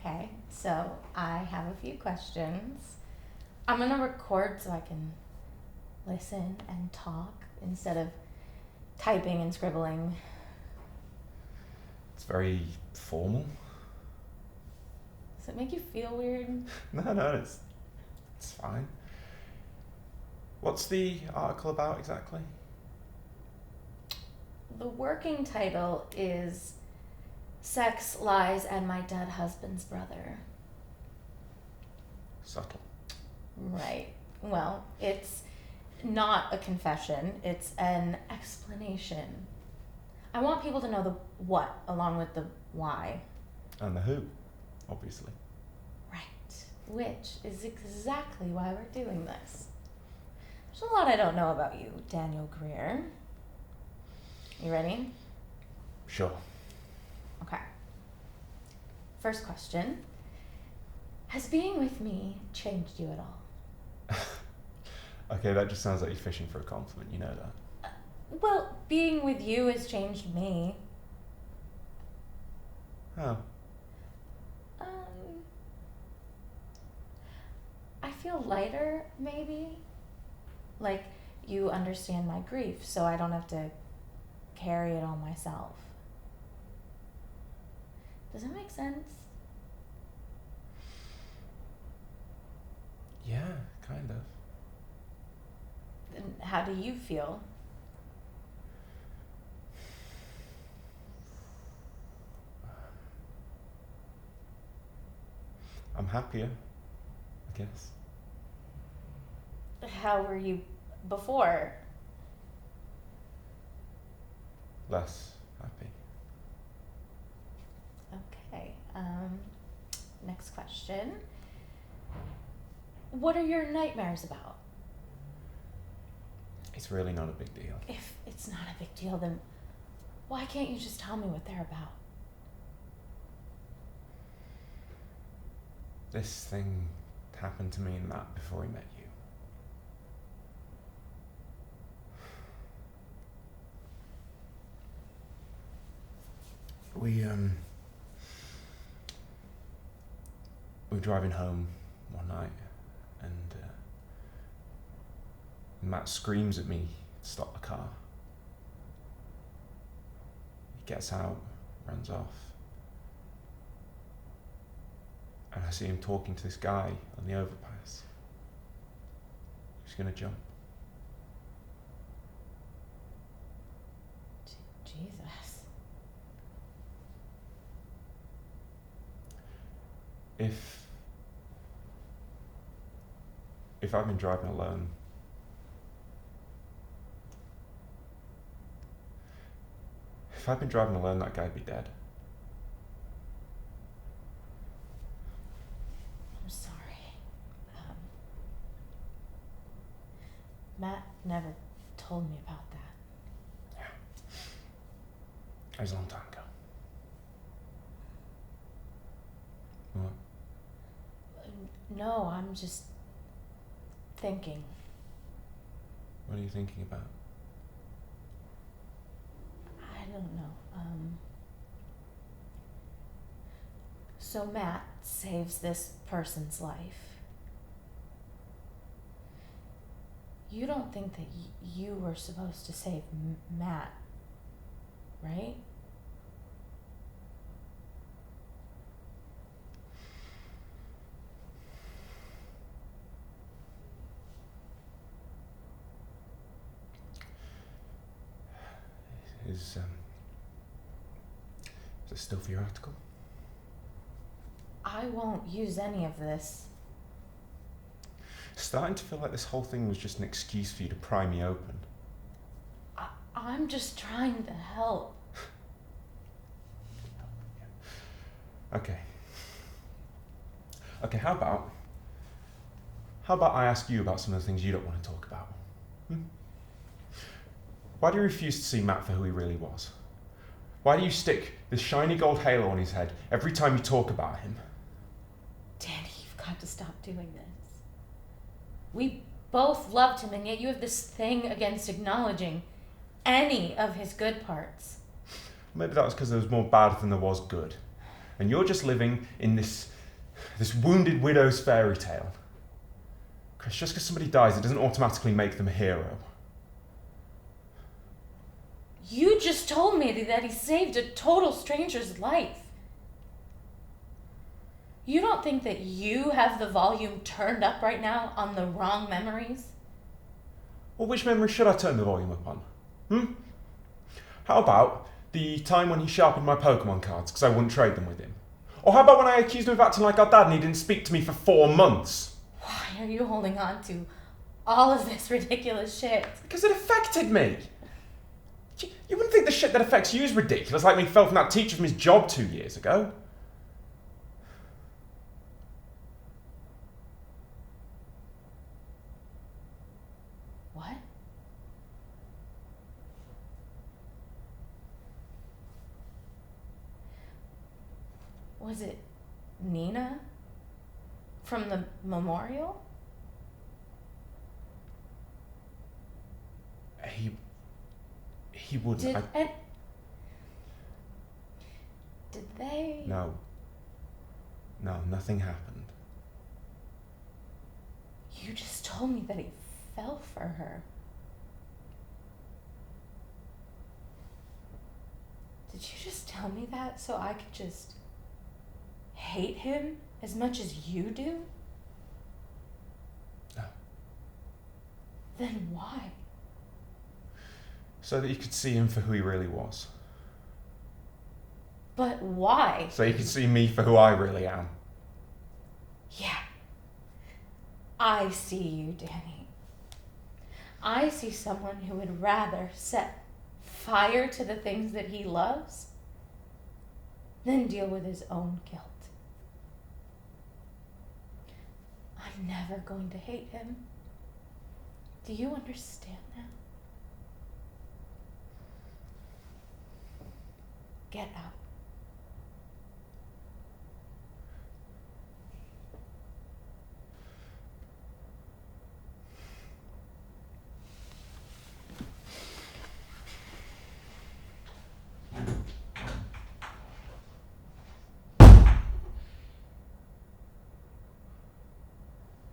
Okay, so I have a few questions. I'm gonna record so I can listen and talk instead of typing and scribbling. It's very formal. Does it make you feel weird? No, it's fine. What's the article about exactly? The working title is Sex, Lies, and My Dead Husband's Brother. Subtle. Right. Well, it's not a confession, it's an explanation. I want people to know the what along with the why. And the who, obviously. Right. Which is exactly why we're doing this. There's a lot I don't know about you, Daniel Greer. You ready? Sure. Okay. First question. Has being with me changed you at all? Okay, that just sounds like you're fishing for a compliment, you know that. Well, being with you has changed me. Oh. I feel lighter, maybe. Like you understand my grief, so I don't have to carry it all myself. Does that make sense? Yeah, kind of. And how do you feel? I'm happier, I guess. How were you before? Less happy. Okay. Next question. What are your nightmares about? It's really not a big deal. If it's not a big deal, then why can't you just tell me what they're about? This thing happened to me and Matt before we met you. We were driving home one night and Matt screams at me to stop the car. He gets out, runs off. And I see him talking to this guy on the overpass. He's gonna jump. Jesus. If I'd been driving alone, that guy'd be dead. I'm sorry. Matt never told me about that. Yeah. It was a long time ago. What? No, I'm just thinking. What are you thinking about? I don't know. So Matt saves this person's life. You don't think that you were supposed to save Matt, right? Is it still for your article? I won't use any of this. Starting to feel like this whole thing was just an excuse for you to pry me open. I'm just trying to help. Okay, how about I ask you about some of the things you don't want to talk about? Why do you refuse to see Matt for who he really was? Why do you stick this shiny gold halo on his head every time you talk about him? Danny, you've got to stop doing this. We both loved him, and yet you have this thing against acknowledging any of his good parts. Maybe that was because there was more bad than there was good. and you're just living in this wounded widow's fairy tale. Chris, just because somebody dies, it doesn't automatically make them a hero. You just told me that he saved a total stranger's life. You don't think that you have the volume turned up right now on the wrong memories? Well, which memory should I turn the volume up on? How about the time when he sharpened my Pokemon cards because I wouldn't trade them with him? Or how about when I accused him of acting like our dad and he didn't speak to me for 4 months? Why are you holding on to all of this ridiculous shit? Because it affected me. You wouldn't think the shit that affects you is ridiculous, like when he fell from that teacher from his job 2 years ago. What? Was it Nina from the memorial? He wouldn't. Did they? No, nothing happened. You just told me that he fell for her. Did you just tell me that so I could just hate him as much as you do? No. Then why? So that you could see him for who he really was. But why? So you could see me for who I really am. Yeah. I see you, Danny. I see someone who would rather set fire to the things that he loves than deal with his own guilt. I'm never going to hate him. Do you understand now? Get out.